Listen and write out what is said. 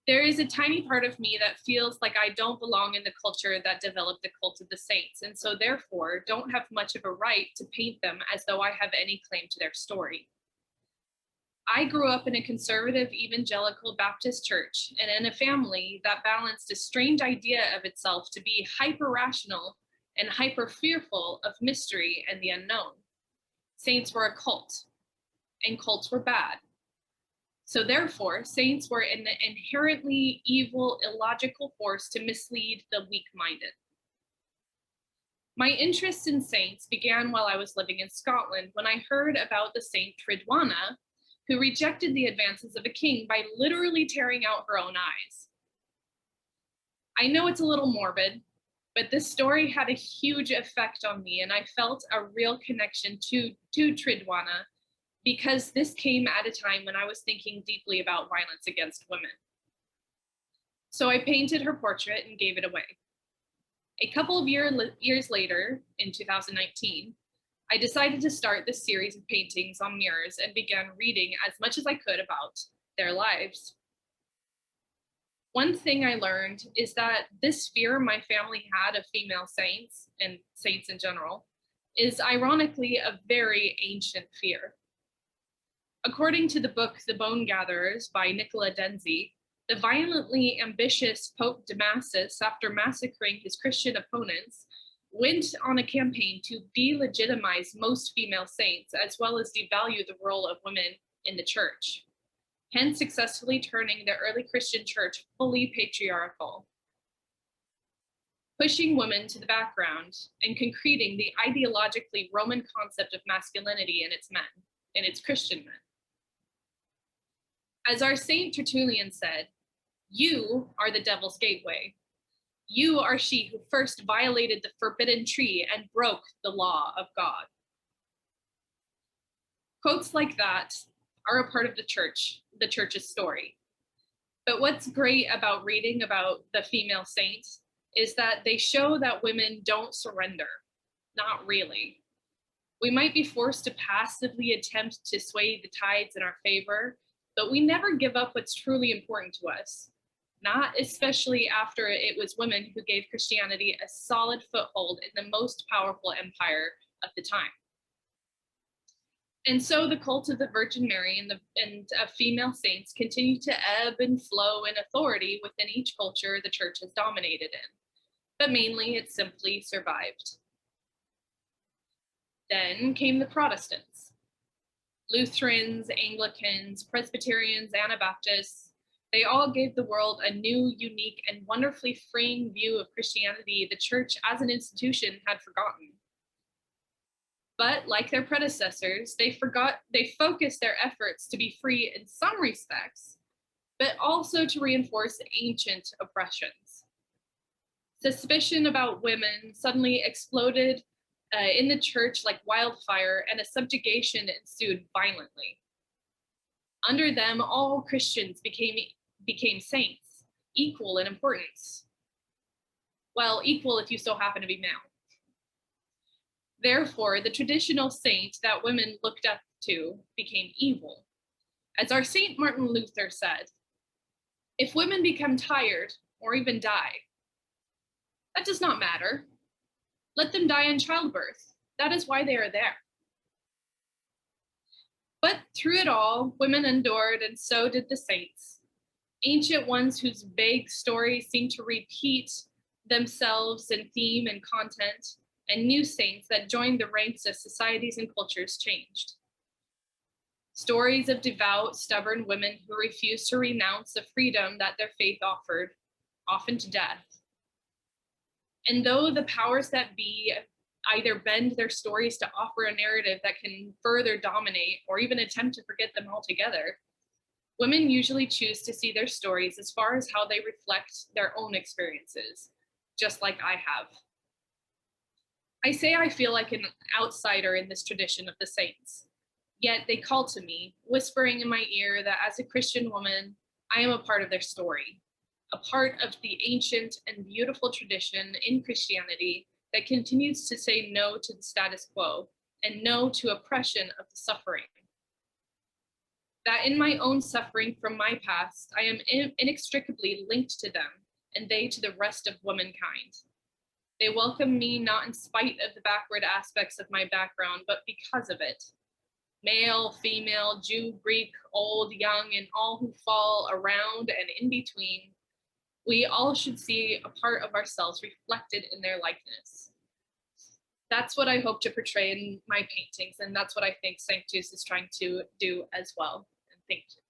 There is a tiny part of me that feels like I don't belong in the culture that developed the cult of the saints, and so therefore don't have much of a right to paint them as though I have any claim to their story. I grew up in a conservative evangelical Baptist church and in a family that balanced a strange idea of itself to be hyper rational and hyper fearful of mystery and the unknown. Saints were a cult, and cults were bad. So therefore, saints were an inherently evil, illogical force to mislead the weak-minded. My interest in saints began while I was living in Scotland when I heard about the Saint Tridwana, who rejected the advances of a king by literally tearing out her own eyes. I know it's a little morbid, but this story had a huge effect on me, and I felt a real connection to Tridwana because this came at a time when I was thinking deeply about violence against women. So I painted her portrait and gave it away. A couple of years later, in 2019, I decided to start this series of paintings on mirrors and began reading as much as I could about their lives. One thing I learned is that this fear my family had of female saints, and saints in general, is ironically a very ancient fear. According to the book The Bone Gatherers by Nicola Denzi, the violently ambitious Pope Damasus, after massacring his Christian opponents, went on a campaign to delegitimize most female saints, as well as devalue the role of women in the church, hence successfully turning the early Christian church fully patriarchal, pushing women to the background and concreting the ideologically Roman concept of masculinity in its Christian men. As our Saint Tertullian said, "You are the devil's gateway. You are she who first violated the forbidden tree and broke the law of God." Quotes like that are a part of the church's story. But what's great about reading about the female saints is that they show that women don't surrender. Not really. We might be forced to passively attempt to sway the tides in our favor, but we never give up what's truly important to us. Not especially after it was women who gave Christianity a solid foothold in the most powerful empire of the time. And so the cult of the Virgin Mary and female saints continue to ebb and flow in authority within each culture the church has dominated in, but mainly it simply survived. Then came the Protestants. Lutherans, Anglicans, Presbyterians, Anabaptists, they all gave the world a new, unique, and wonderfully freeing view of Christianity the church as an institution had forgotten. But like their predecessors, they focused their efforts to be free in some respects, but also to reinforce ancient oppressions. Suspicion about women suddenly exploded in the church like wildfire, and a subjugation ensued violently. Under them, all Christians became saints, equal in importance. Well, equal if you so happen to be male. Therefore, the traditional saint that women looked up to became evil. As our Saint Martin Luther said, "If women become tired or even die, that does not matter. Let them die in childbirth. That is why they are there." But through it all, women endured, and so did the saints. Ancient ones whose vague stories seem to repeat themselves in theme and content, and new saints that joined the ranks as societies and cultures changed. Stories of devout, stubborn women who refused to renounce the freedom that their faith offered, often to death. And though the powers that be either bend their stories to offer a narrative that can further dominate or even attempt to forget them altogether, women usually choose to see their stories as far as how they reflect their own experiences, just like I have. I say I feel like an outsider in this tradition of the saints, yet they call to me, whispering in my ear that as a Christian woman, I am a part of their story, a part of the ancient and beautiful tradition in Christianity that continues to say no to the status quo and no to oppression of the suffering. that in my own suffering from my past, I am inextricably linked to them, and they to the rest of womankind. They welcome me not in spite of the backward aspects of my background, but because of it. Male, female, Jew, Greek, old, young, and all who fall around and in between, we all should see a part of ourselves reflected in their likeness. That's what I hope to portray in my paintings, and that's what I think Sanctus is trying to do as well. And thank you.